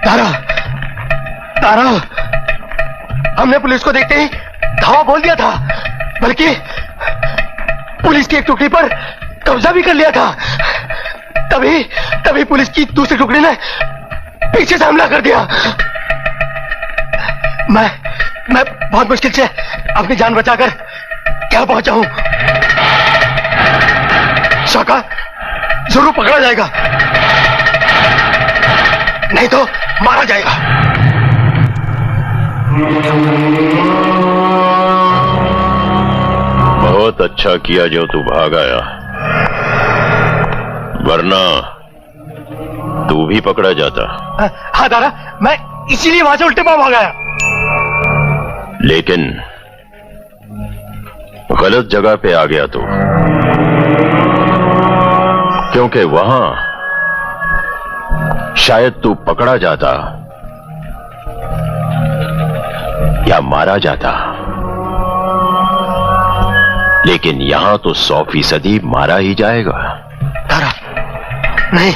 तारा, तारा, हमने पुलिस को देखते ही धावा बोल दिया था, बल्कि पुलिस की एक टुकड़ी पर कब्जा भी कर लिया था। तभी पुलिस की दूसरी टुकड़ी ने पीछे से हमला कर दिया। मैं बहुत मुश्किल से अपनी जान बचाकर क्या पहुंचा हूं। शाका जरूर पकड़ा जाएगा, नहीं तो मारा जाएगा। बहुत अच्छा किया जो तू भाग आया, वरना तू भी पकड़ा जाता। हाँ दादा, मैं इसीलिए वहां से उल्टे पांव भाग आया। लेकिन गलत जगह पे आ गया तू, क्योंकि वहां शायद तू पकड़ा जाता या मारा जाता, लेकिन यहां तो 100% मारा ही जाएगा। तारा, नहीं,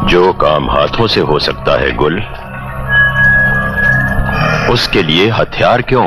जो काम हाथों से हो सकता है गुल, उसके लिए हथियार क्यों?